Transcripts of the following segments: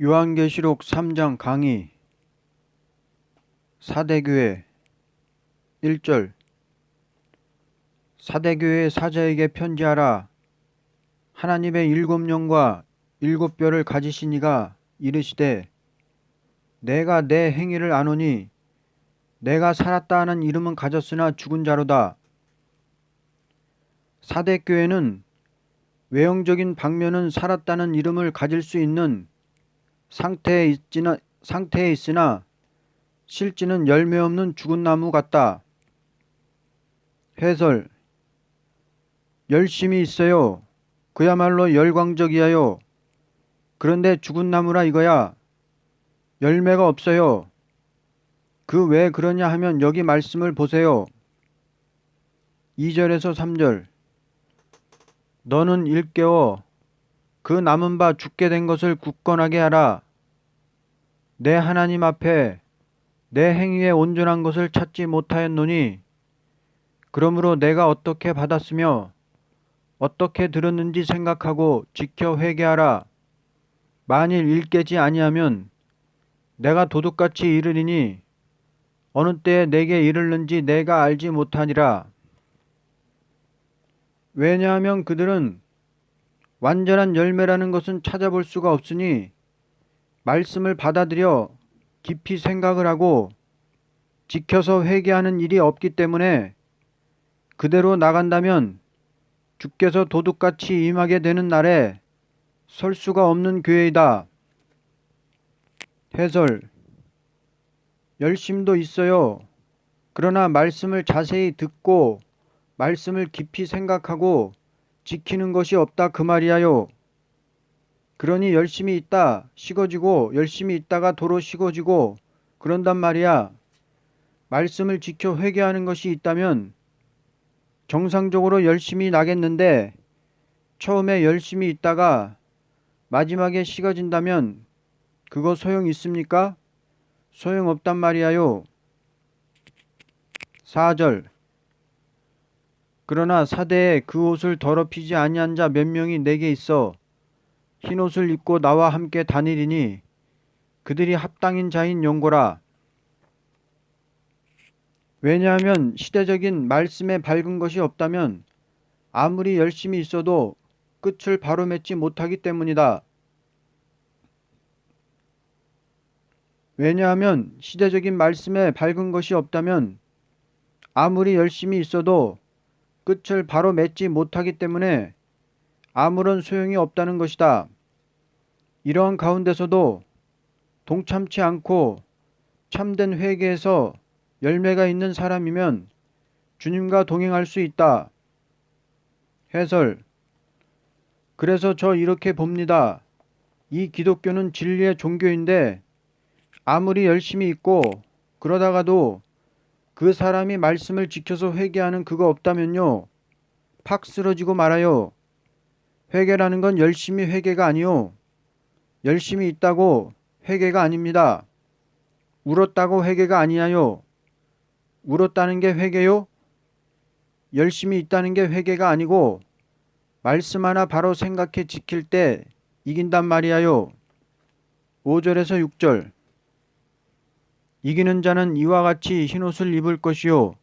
요한계시록 3장 강의 사대교회 1절 사대교회 사자에게 편지하라. 하나님의 7영과 7뼈를 가지신 이가 이르시되 내가 내 행위를 아노니 내가 살았다 하는 이름은 가졌으나 죽은 자로다. 사대교회는 외형적인 방면은 살았다는 이름을 가질 수 있는 상태에 있으나 실제는 열매 없는 죽은 나무 같다. 해설. 열심히 있어요. 그야말로 열광적이야요. 그런데 죽은 나무라 이거야. 열매가 없어요. 그 왜 그러냐 하면 여기 말씀을 보세요. 2절에서 3절. 너는 일깨워 그 남은 바 죽게 된 것을 굳건하게 하라. 내 하나님 앞에 내 행위에 온전한 것을 찾지 못하였노니 그러므로 내가 어떻게 받았으며 어떻게 들었는지 생각하고 지켜 회개하라. 만일 일깨지 아니하면 내가 도둑같이 이르리니 어느 때에 내게 이르는지 내가 알지 못하니라. 왜냐하면 그들은 완전한 열매라는 것은 찾아볼 수가 없으니 말씀을 받아들여 깊이 생각을 하고 지켜서 회개하는 일이 없기 때문에 그대로 나간다면 주께서 도둑같이 임하게 되는 날에 설 수가 없는 교회이다. 해설. 열심도 있어요. 그러나 말씀을 자세히 듣고 말씀을 깊이 생각하고 지키는 것이 없다 그 말이야요. 그러니 열심히 있다 식어지고 열심히 있다가 도로 식어지고 그런단 말이야. 말씀을 지켜 회개하는 것이 있다면 정상적으로 열심히 나겠는데 처음에 열심히 있다가 마지막에 식어진다면 그거 소용 있습니까? 소용없단 말이야요. 4절. 그러나 사대에 그 옷을 더럽히지 아니한 자 몇 명이 내게 있어 흰 옷을 입고 나와 함께 다니리니 그들이 합당인 자인 용고라. 왜냐하면 시대적인 말씀에 밝은 것이 없다면 아무리 열심히 있어도 끝을 바로 맺지 못하기 때문이다. 왜냐하면 시대적인 말씀에 밝은 것이 없다면 아무리 열심히 있어도 끝을 바로 맺지 못하기 때문에 아무런 소용이 없다는 것이다. 이러한 가운데서도 동참치 않고 참된 회개에서 열매가 있는 사람이면 주님과 동행할 수 있다. 해설. 그래서 저 이렇게 봅니다. 이 기독교는 진리의 종교인데 아무리 열심히 있고 그러다가도 그 사람이 말씀을 지켜서 회개하는 그거 없다면요. 팍 쓰러지고 말아요. 회개라는 건 열심히 회개가 아니요. 열심히 있다고 회개가 아닙니다. 울었다고 회개가 아니야요. 울었다는 게 회개요? 열심히 있다는 게 회개가 아니고 말씀 하나 바로 생각해 지킬 때 이긴단 말이야요. 5절에서 6절. 이기는 자는 이와 같이 흰옷을 입을 것이요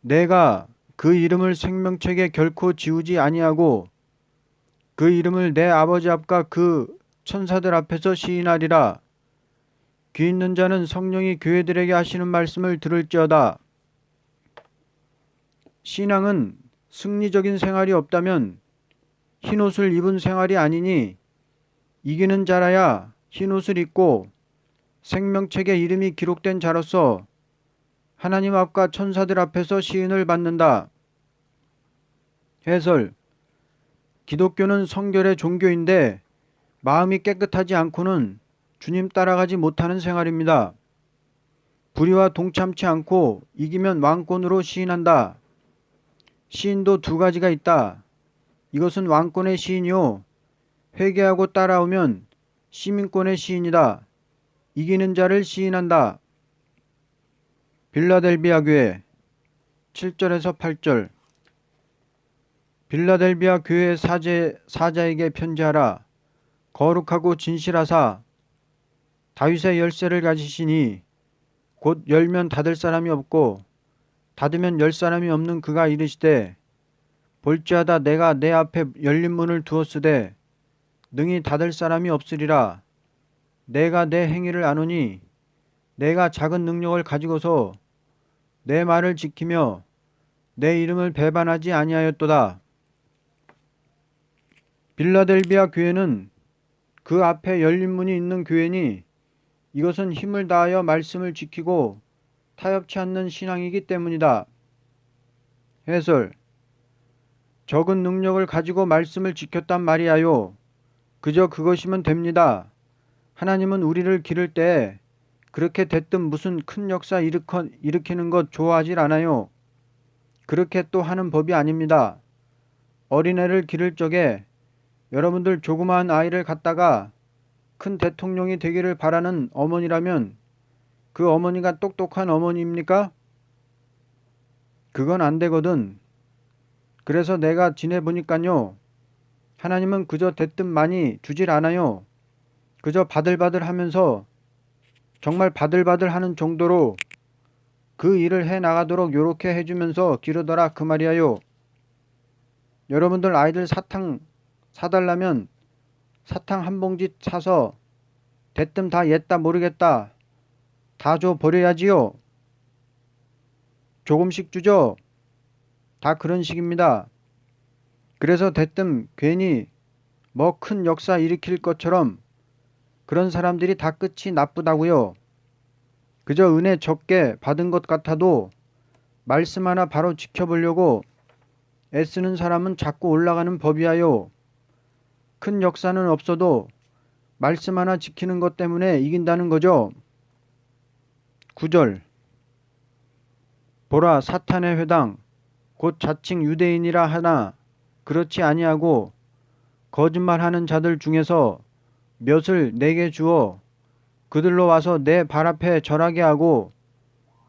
내가 그 이름을 생명책에 결코 지우지 아니하고 그 이름을 내 아버지 앞과 그 천사들 앞에서 시인하리라. 귀 있는 자는 성령이 교회들에게 하시는 말씀을 들을지어다. 신앙은 승리적인 생활이 없다면 흰옷을 입은 생활이 아니니 이기는 자라야 흰옷을 입고 생명책에 이름이 기록된 자로서 하나님 앞과 천사들 앞에서 시인을 받는다. 해설. 기독교는 성결의 종교인데 마음이 깨끗하지 않고는 주님 따라가지 못하는 생활입니다. 불의와 동참치 않고 이기면 왕권으로 시인한다. 시인도 두 가지가 있다. 이것은 왕권의 시인이요. 회개하고 따라오면 시민권의 시인이다. 이기는 자를 시인한다. 빌라델비아 교회 7절에서 8절. 빌라델비아 교회 사자에게 편지하라. 거룩하고 진실하사 다윗의 열쇠를 가지시니 곧 열면 닫을 사람이 없고 닫으면 열 사람이 없는 그가 이르시되 볼지어다 내가 내 앞에 열린 문을 두었으되 능히 닫을 사람이 없으리라. 내가 내 행위를 아노니 내가 작은 능력을 가지고서 내 말을 지키며 내 이름을 배반하지 아니하였도다. 빌라델비아 교회는 그 앞에 열린 문이 있는 교회니 이것은 힘을 다하여 말씀을 지키고 타협치 않는 신앙이기 때문이다. 해설. 적은 능력을 가지고 말씀을 지켰단 말이야요. 그저 그것이면 됩니다. 하나님은 우리를 기를 때 그렇게 대뜸 무슨 큰 역사 일으키는 것 좋아하질 않아요. 그렇게 또 하는 법이 아닙니다. 어린애를 기를 적에 여러분들 조그마한 아이를 갖다가 큰 대통령이 되기를 바라는 어머니라면 그 어머니가 똑똑한 어머니입니까? 그건 안 되거든. 그래서 내가 지내보니까요. 하나님은 그저 대뜸 많이 주질 않아요. 그저 바들바들 하면서 정말 바들바들 하는 정도로 그 일을 해 나가도록 요렇게 해주면서 기르더라 그 말이야요. 여러분들 아이들 사탕 사달라면 사탕 한 봉지 사서 대뜸 다 옛다 모르겠다 다 줘 버려야지요. 조금씩 주죠. 다 그런 식입니다. 그래서 대뜸 괜히 뭐 큰 역사 일으킬 것처럼 그런 사람들이 다 끝이 나쁘다고요. 그저 은혜 적게 받은 것 같아도 말씀 하나 바로 지켜보려고 애쓰는 사람은 자꾸 올라가는 법이야요. 큰 역사는 없어도 말씀 하나 지키는 것 때문에 이긴다는 거죠. 9절. 보라 사탄의 회당 곧 자칭 유대인이라 하나 그렇지 아니하고 거짓말하는 자들 중에서 몇을 내게 주어 그들로 와서 내 발 앞에 절하게 하고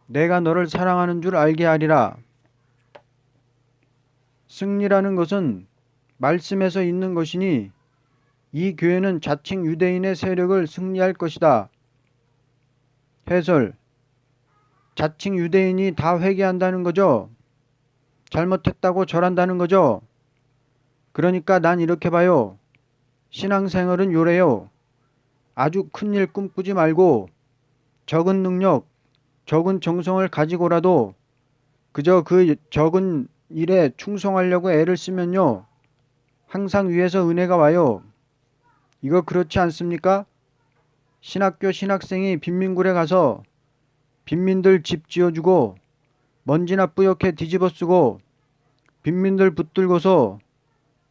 내가 너를 사랑하는 줄 알게 하리라. 승리라는 것은 말씀에서 있는 것이니 이 교회는 자칭 유대인의 세력을 승리할 것이다. 해설. 자칭 유대인이 다 회개한다는 거죠. 잘못했다고 절한다는 거죠. 그러니까 난 이렇게 봐요. 신앙생활은 요래요. 아주 큰일 꿈꾸지 말고 적은 능력, 적은 정성을 가지고라도 그저 그 적은 일에 충성하려고 애를 쓰면요. 항상 위에서 은혜가 와요. 이거 그렇지 않습니까? 신학교 신학생이 빈민굴에 가서 빈민들 집 지어주고 먼지나 뿌옇게 뒤집어쓰고 빈민들 붙들고서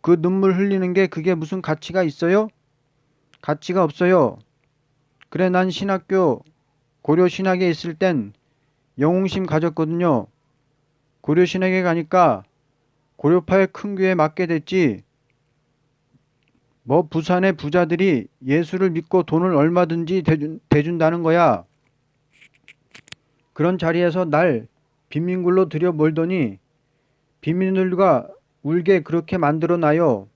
그 눈물 흘리는 게 그게 무슨 가치가 있어요? 가치가 없어요. 그래 난 신학교 고려 신학에 있을 땐 영웅심 가졌거든요. 고려 신학에 가니까 고려파의 큰 교회에 맡게 됐지. 뭐 부산의 부자들이 예수를 믿고 돈을 얼마든지 대준다는 거야. 그런 자리에서 날 빈민굴로 들여 몰더니 빈민들과 울게 그렇게 만들어 놔요.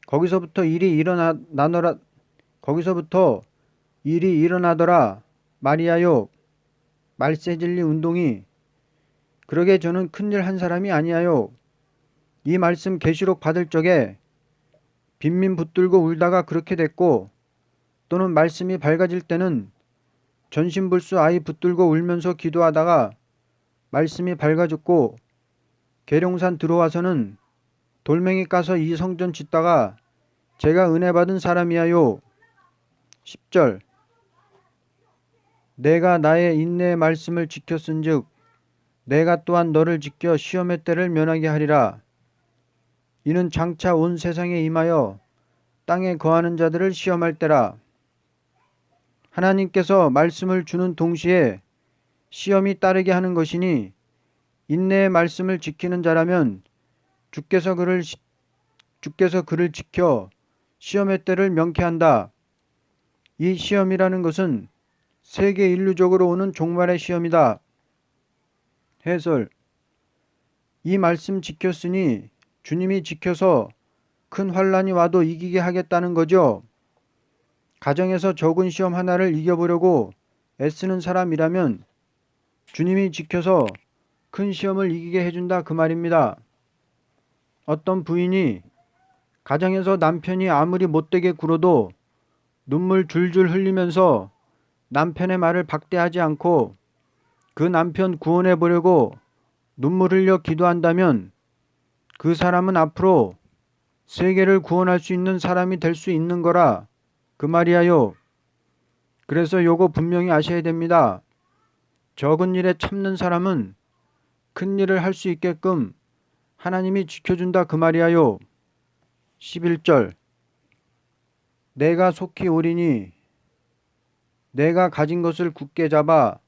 거기서부터 일이 일어나더라 말이야요. 말세진리 운동이. 그러게 저는 큰일 한 사람이 아니야요. 이 말씀 계시록 받을 적에 빈민 붙들고 울다가 그렇게 됐고 또는 말씀이 밝아질 때는 전신불수 아이 붙들고 울면서 기도하다가 말씀이 밝아졌고 계룡산 들어와서는 돌멩이 까서 이 성전 짓다가 제가 은혜 받은 사람이야요. 10절. 내가 나의 인내의 말씀을 지켰은즉 내가 또한 너를 지켜 시험의 때를 면하게 하리라. 이는 장차 온 세상에 임하여 땅에 거하는 자들을 시험할 때라. 하나님께서 말씀을 주는 동시에 시험이 따르게 하는 것이니 인내의 말씀을 지키는 자라면 주께서 그를 지켜 시험의 때를 명쾌한다. 이 시험이라는 것은 세계 인류적으로 오는 종말의 시험이다. 해설. 이 말씀 지켰으니 주님이 지켜서 큰 환란이 와도 이기게 하겠다는 거죠. 가정에서 적은 시험 하나를 이겨보려고 애쓰는 사람이라면 주님이 지켜서 큰 시험을 이기게 해준다 그 말입니다. 어떤 부인이 가정에서 남편이 아무리 못되게 굴어도 눈물 줄줄 흘리면서 남편의 말을 박대하지 않고 그 남편 구원해 보려고 눈물 흘려 기도한다면 그 사람은 앞으로 세계를 구원할 수 있는 사람이 될 수 있는 거라 그 말이야요. 그래서 요거 분명히 아셔야 됩니다. 적은 일에 참는 사람은 큰 일을 할 수 있게끔 하나님이 지켜준다 그 말이야요. 11절 내가 속히 오리니 내가 가진 것을 굳게 잡아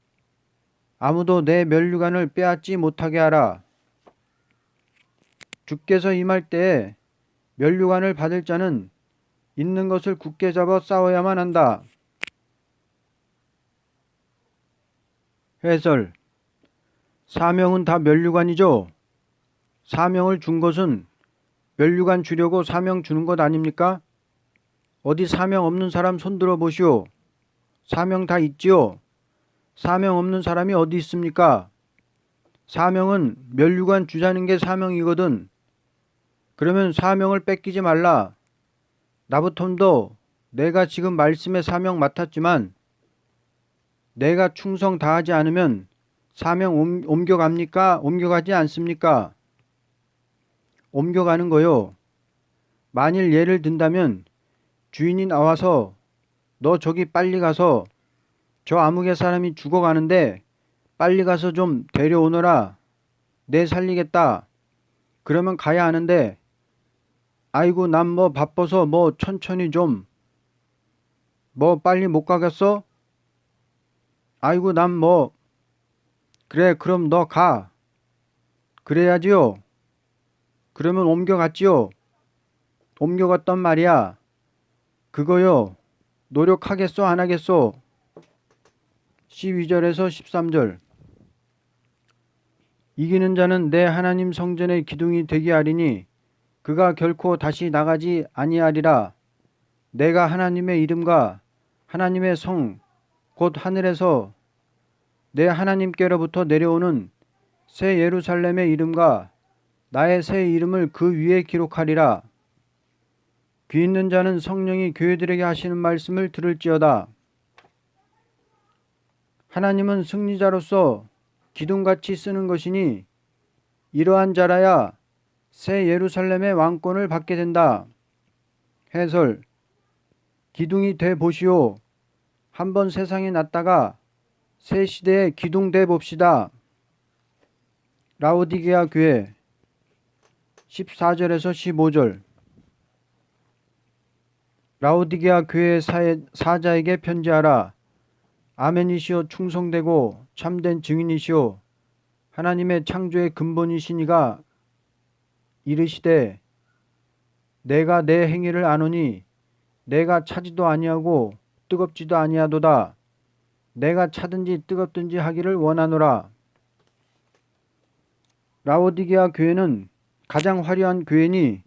아무도 내 면류관을 빼앗지 못하게 하라. 주께서 임할 때에 면류관을 받을 자는 있는 것을 굳게 잡아 싸워야만 한다. 해설 사명은 다 면류관이죠. 사명을 준 것은 면류관 주려고 사명 주는 것 아닙니까? 어디 사명 없는 사람 손들어 보시오. 사명 다 있지요. 사명 없는 사람이 어디 있습니까? 사명은 면류관 주자는 게 사명이거든. 그러면 사명을 뺏기지 말라. 나부텀도 내가 지금 말씀의 사명 맡았지만 내가 충성 다하지 않으면 사명 옮겨갑니까? 옮겨가지 않습니까? 옮겨가는 거요. 만일 예를 든다면 주인이 나와서 너 저기 빨리 가서 저 아무개 사람이 죽어가는데 빨리 가서 좀 데려오너라. 내 살리겠다. 그러면 가야 하는데 아이고 난 뭐 바빠서 뭐 천천히 좀 뭐 빨리 못 가겠어? 아이고 난 뭐 그래 그럼 너 가. 그래야지요. 그러면 옮겨갔지요. 옮겨갔단 말이야. 그거요. 노력하겠소 안 하겠소? 12절에서 13절 이기는 자는 내 하나님 성전의 기둥이 되게 하리니 그가 결코 다시 나가지 아니하리라. 내가 하나님의 이름과 하나님의 성 곧 하늘에서 내 하나님께로부터 내려오는 새 예루살렘의 이름과 나의 새 이름을 그 위에 기록하리라. 귀 있는 자는 성령이 교회들에게 하시는 말씀을 들을지어다. 하나님은 승리자로서 기둥같이 쓰는 것이니 이러한 자라야 새 예루살렘의 왕권을 받게 된다. 해설 기둥이 돼 보시오. 한번 세상에 났다가 새 시대에 기둥 돼 봅시다. 라오디게아 교회 14절에서 15절 라오디게아 교회 사자에게 편지하라. 아멘이시오 충성되고 참된 증인이시오 하나님의 창조의 근본이시니가 이르시되 내가 내 행위를 아노니 내가 차지도 아니하고 뜨겁지도 아니하도다. 내가 차든지 뜨겁든지 하기를 원하노라. 라오디게아 교회는 가장 화려한 교회니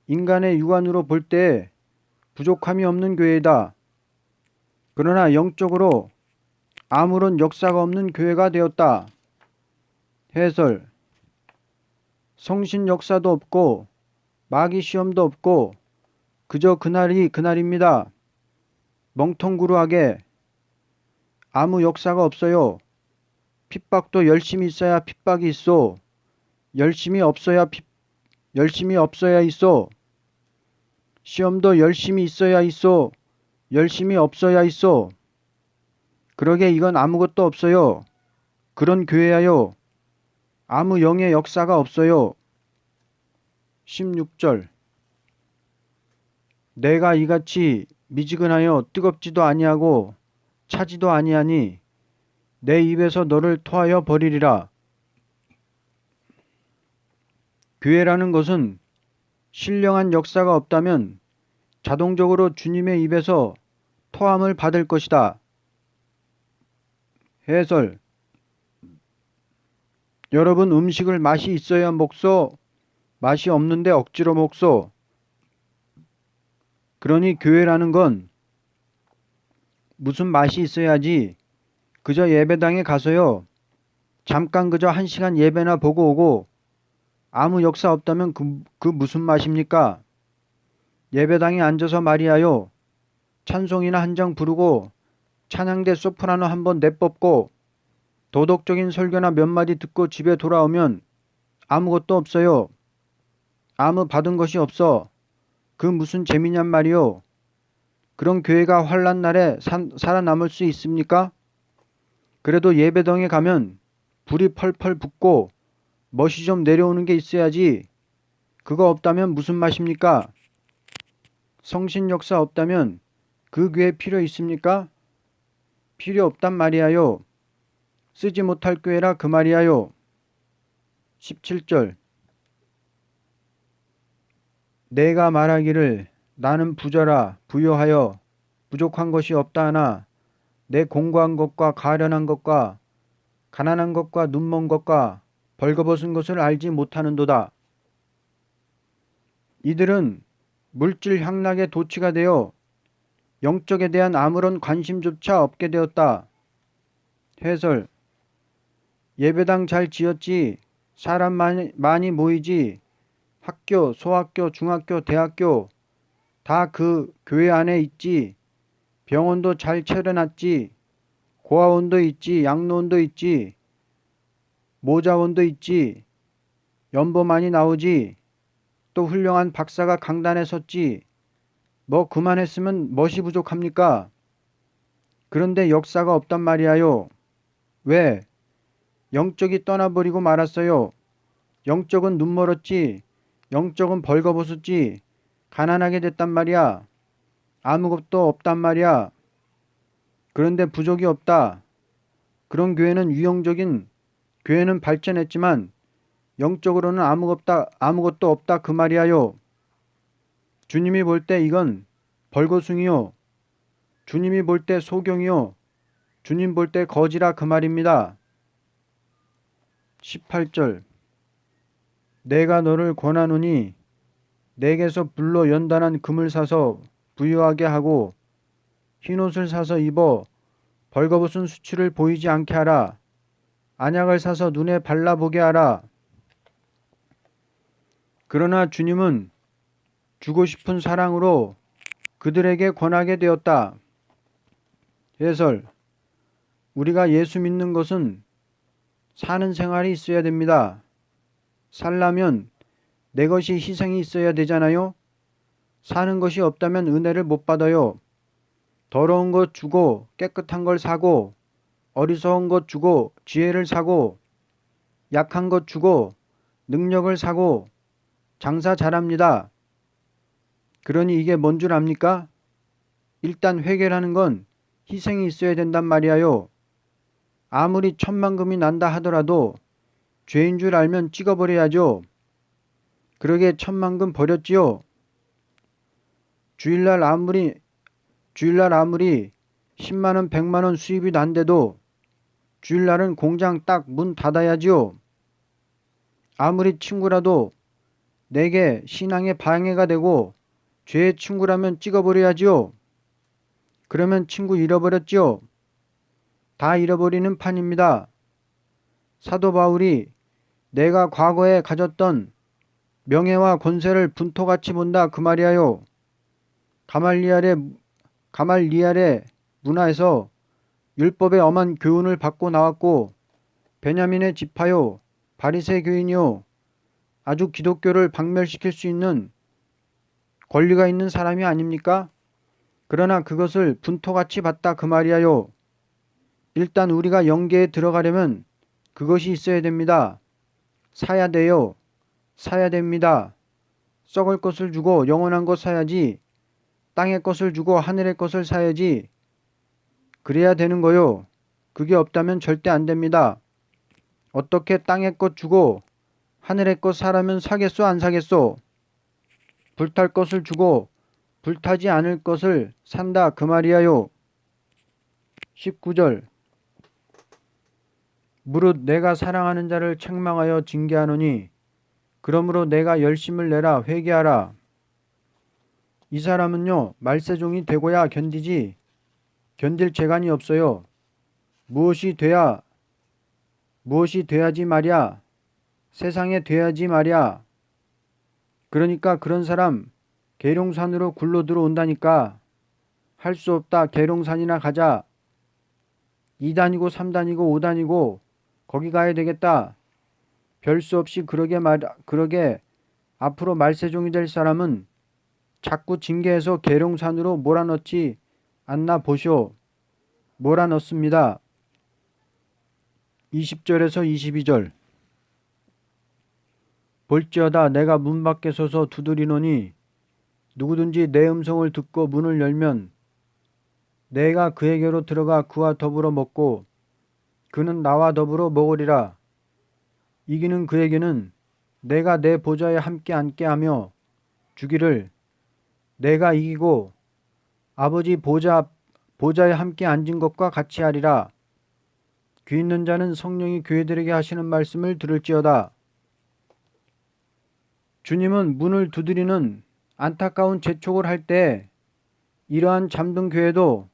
인간의 육안으로 볼 때 부족함이 없는 교회다. 그러나 영적으로 아무런 역사가 없는 교회가 되었다. 해설 성신 역사도 없고 마귀 시험도 없고 그저 그날이 그날입니다. 멍텅구루하게 아무 역사가 없어요. 핍박도 열심히 있어야 핍박이 있어. 열심이 없어야 있어. 시험도 열심히 있어야 있어. 열심히 없어야 있어. 그러게 이건 아무것도 없어요. 그런 교회야요. 아무 영의 역사가 없어요. 16절 내가 이같이 미지근하여 뜨겁지도 아니하고 차지도 아니하니 내 입에서 너를 토하여 버리리라. 교회라는 것은 신령한 역사가 없다면 자동적으로 주님의 입에서 토함을 받을 것이다. 해설 여러분 음식을 맛이 있어야 먹소? 맛이 없는데 억지로 먹소? 그러니 교회라는 건 무슨 맛이 있어야지. 그저 예배당에 가서요. 잠깐 그저 1시간 예배나 보고 오고 아무 역사 없다면 그 무슨 맛입니까? 예배당에 앉아서 말이야요. 찬송이나 한 장 부르고 찬양대 소프라노 한번 내뻗고 도덕적인 설교나 몇 마디 듣고 집에 돌아오면 아무것도 없어요. 아무 받은 것이 없어. 그 무슨 재미냔 말이요. 그런 교회가 환난 날에 살아남을 수 있습니까? 그래도 예배당에 가면 불이 펄펄 붙고 멋이 좀 내려오는 게 있어야지. 그거 없다면 무슨 맛입니까? 성신 역사 없다면 그 교회 필요 있습니까? 필요 없단 말이야요. 쓰지 못할 교회라 그 말이야요. 17절. 내가 말하기를 나는 부자라 부요하여 부족한 것이 없다 하나 내 공고한 것과 가련한 것과 가난한 것과 눈먼 것과 벌거벗은 것을 알지 못하는도다. 이들은 물질 향락의 도취가 되어 영적에 대한 아무런 관심조차 없게 되었다. 해설. 예배당 잘 지었지. 사람 많이 모이지. 학교, 소학교, 중학교, 대학교 다 그 교회 안에 있지. 병원도 잘 차려놨지. 고아원도 있지. 양로원도 있지. 모자원도 있지. 연보 많이 나오지. 또 훌륭한 박사가 강단에 섰지. 뭐 그만했으면 멋이 부족합니까? 그런데 역사가 없단 말이야요. 왜? 영적이 떠나버리고 말았어요. 영적은 눈멀었지. 영적은 벌거벗었지. 가난하게 됐단 말이야. 아무것도 없단 말이야. 그런데 부족이 없다. 그런 교회는 유형적인 교회는 발전했지만 영적으로는 아무것도 없다 그 말이야요. 주님이 볼 때 이건 벌거숭이요. 주님이 볼 때 소경이요. 주님 볼 때 거지라 그 말입니다. 18절. 내가 너를 권하노니 내게서 불로 연단한 금을 사서 부유하게 하고 흰옷을 사서 입어 벌거벗은 수치를 보이지 않게 하라. 안약을 사서 눈에 발라보게 하라. 그러나 주님은 주고 싶은 사랑으로 그들에게 권하게 되었다. 해설. 우리가 예수 믿는 것은 사는 생활이 있어야 됩니다. 살려면 내 것이 희생이 있어야 되잖아요. 사는 것이 없다면 은혜를 못 받아요. 더러운 것 주고 깨끗한 걸 사고 어리석은 것 주고 지혜를 사고 약한 것 주고 능력을 사고 장사 잘합니다. 그러니 이게 뭔 줄 압니까? 일단 회개라는 건 희생이 있어야 된단 말이야요. 아무리 천만금이 난다 하더라도 죄인 줄 알면 찍어버려야죠. 그러게 천만금 버렸지요. 주일날 아무리 10만원 100만원 수입이 난데도 주일날은 공장 딱 문 닫아야지요. 아무리 친구라도 내게 신앙에 방해가 되고 죄의 친구라면 찍어버려야지요. 그러면 친구 잃어버렸지요. 다 잃어버리는 판입니다. 사도 바울이 내가 과거에 가졌던 명예와 권세를 분토같이 본다 그 말이야요. 가말리알의 문화에서 율법의 엄한 교훈을 받고 나왔고 베냐민의 지파요 바리새 교인이요 아주 기독교를 박멸시킬 수 있는 권리가 있는 사람이 아닙니까? 그러나 그것을 분토같이 봤다 그 말이야요. 일단 우리가 영계에 들어가려면 그것이 있어야 됩니다. 사야 돼요. 사야 됩니다. 썩을 것을 주고 영원한 것 사야지. 땅의 것을 주고 하늘의 것을 사야지. 그래야 되는 거요. 그게 없다면 절대 안 됩니다. 어떻게 땅의 것 주고 하늘의 것 사라면 사겠소 안 사겠소? 불탈 것을 주고 불타지 않을 것을 산다 그 말이야요. 19절. 무릇 내가 사랑하는 자를 책망하여 징계하노니 그러므로 내가 열심을 내라 회개하라. 이 사람은요 말세종이 되고야 견디지 견딜 재간이 없어요. 무엇이 돼야지 말이야. 세상에 돼야지 말이야. 그러니까 그런 사람 계룡산으로 굴러 들어온다니까. 할 수 없다. 계룡산이나 가자. 2단이고 3단이고 5단이고 거기 가야 되겠다. 별 수 없이 그러게 앞으로 말세종이 될 사람은 자꾸 징계해서 계룡산으로 몰아넣지 않나 보쇼. 몰아넣습니다. 20절에서 22절. 볼지어다 내가 문 밖에 서서 두드리노니 누구든지 내 음성을 듣고 문을 열면 내가 그에게로 들어가 그와 더불어 먹고 그는 나와 더불어 먹으리라. 이기는 그에게는 내가 내 보좌에 함께 앉게 하며 주기를 내가 이기고 아버지 보좌에 함께 앉은 것과 같이 하리라. 귀 있는 자는 성령이 교회들에게 하시는 말씀을 들을지어다. 주님은 문을 두드리는 안타까운 재촉을 할 때 이러한 잠든 교회도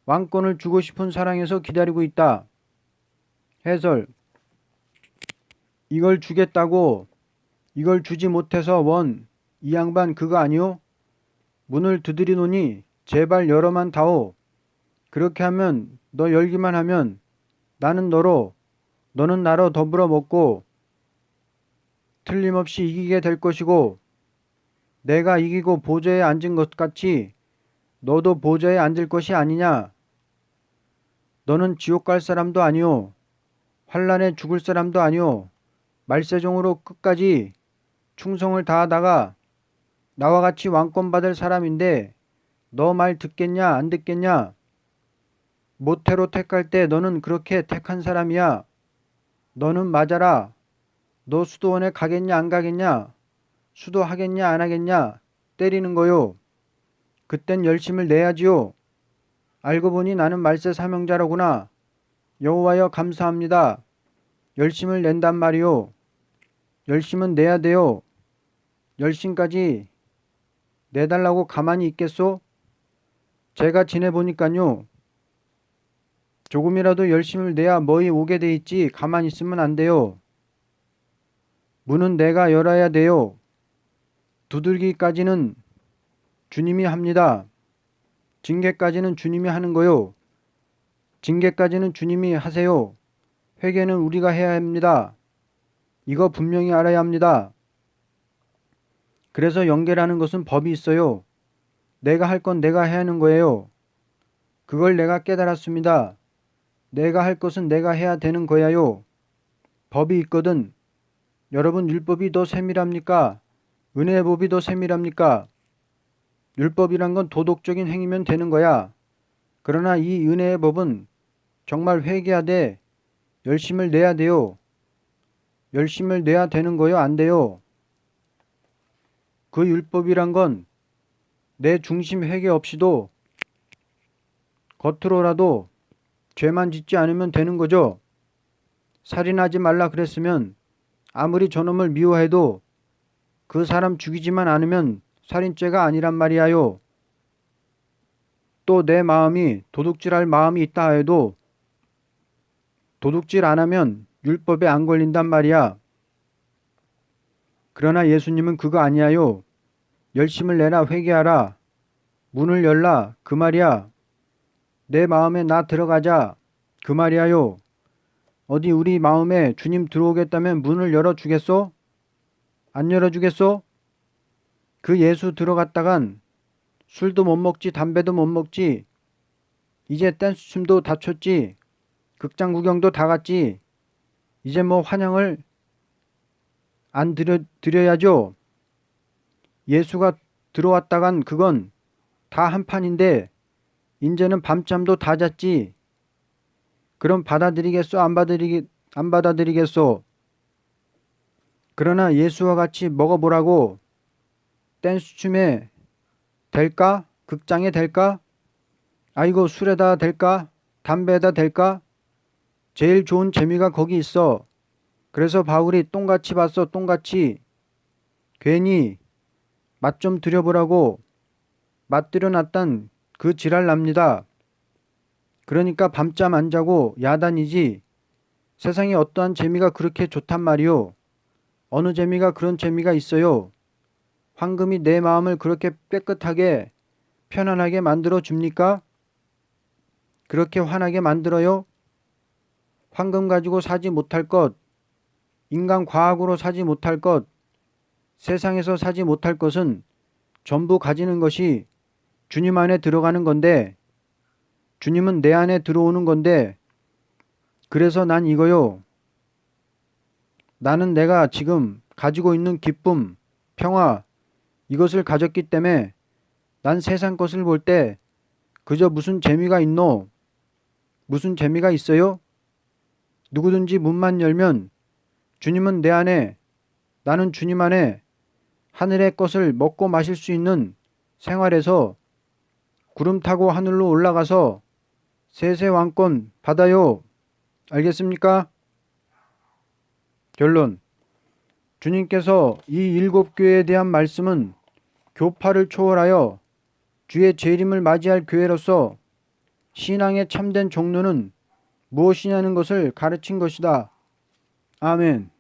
왕권을 주고 싶은 사랑에서 기다리고 있다. 해설. 이걸 주겠다고 이걸 주지 못해서 이 양반 그거 아니오? 문을 두드리노니 제발 열어만 다오. 그렇게 하면 너 열기만 하면 나는 너는 나로 더불어 먹고 틀림없이 이기게 될 것이고 내가 이기고 보좌에 앉은 것 같이 너도 보좌에 앉을 것이 아니냐. 너는 지옥 갈 사람도 아니오. 환란에 죽을 사람도 아니오. 말세종으로 끝까지 충성을 다하다가 나와 같이 왕권 받을 사람인데 너 말 듣겠냐 안 듣겠냐. 모태로 택할 때 너는 그렇게 택한 사람이야. 너는 맞아라. 너 수도원에 가겠냐 안 가겠냐. 수도하겠냐 안 하겠냐. 때리는 거요. 그땐 열심을 내야지요. 알고 보니 나는 말세 사명자로구나. 여호와여 감사합니다. 열심을 낸단 말이요. 열심은 내야 돼요. 열심까지 내달라고 가만히 있겠소? 제가 지내보니까요. 조금이라도 열심을 내야 뭐이 오게 돼 있지 가만히 있으면 안 돼요. 문은 내가 열어야 돼요. 두들기까지는 주님이 합니다. 징계까지는 주님이 하는 거요. 징계까지는 주님이 하세요. 회개는 우리가 해야 합니다. 이거 분명히 알아야 합니다. 그래서 영계라는 것은 법이 있어요. 내가 할 건 내가 해야 하는 거예요. 그걸 내가 깨달았습니다. 내가 할 것은 내가 해야 되는 거야요. 법이 있거든. 여러분 율법이 더 세밀합니까? 은혜의 법이 더 세밀합니까? 율법이란 건 도덕적인 행위면 되는 거야. 그러나 이 은혜의 법은 정말 회개하되 열심을 내야 돼요. 열심을 내야 되는 거요? 안 돼요? 그 율법이란 건 내 중심 회개 없이도 겉으로라도 죄만 짓지 않으면 되는 거죠. 살인하지 말라 그랬으면 아무리 저놈을 미워해도 그 사람 죽이지만 않으면 살인죄가 아니란 말이야요. 또 내 마음이 도둑질할 마음이 있다 해도 도둑질 안 하면 율법에 안 걸린단 말이야. 그러나 예수님은 그거 아니야요. 열심을 내라 회개하라. 문을 열라 그 말이야. 내 마음에 나 들어가자 그 말이야요. 어디 우리 마음에 주님 들어오겠다면 문을 열어주겠소? 안 열어주겠소? 그 예수 들어갔다간 술도 못 먹지 담배도 못 먹지 이제 댄스춤도 다 췄지 극장 구경도 다 갔지 이제 뭐 환영을 안 드려야죠. 예수가 들어왔다간 그건 다 한판인데 이제는 밤잠도 다 잤지. 그럼 받아들이겠소? 안 받아들이겠소? 그러나 예수와 같이 먹어보라고 댄스춤에 될까? 극장에 될까? 아이고 술에다 될까? 담배에다 될까? 제일 좋은 재미가 거기 있어. 그래서 바울이 똥같이 봤어. 똥같이. 괜히 맛 좀 들여보라고 맛들여놨단 그 지랄 납니다. 그러니까 밤잠 안 자고 야단이지. 세상에 어떠한 재미가 그렇게 좋단 말이오. 어느 재미가 그런 재미가 있어요. 황금이 내 마음을 그렇게 깨끗하게 편안하게 만들어 줍니까? 그렇게 환하게 만들어요? 황금 가지고 사지 못할 것, 인간 과학으로 사지 못할 것, 세상에서 사지 못할 것은 전부 가지는 것이 주님 안에 들어가는 건데, 주님은 내 안에 들어오는 건데, 그래서 난 이거요. 나는 내가 지금 가지고 있는 기쁨, 평화, 이것을 가졌기 때문에 난 세상 것을 볼 때 그저 무슨 재미가 있노? 무슨 재미가 있어요? 누구든지 문만 열면 주님은 내 안에, 나는 주님 안에 하늘의 것을 먹고 마실 수 있는 생활에서 구름 타고 하늘로 올라가서 세세왕권 받아요. 알겠습니까? 결론. 주님께서 이 일곱 교회에 대한 말씀은 교파를 초월하여 주의 재림을 맞이할 교회로서 신앙의 참된 종로는 무엇이냐는 것을 가르친 것이다. 아멘.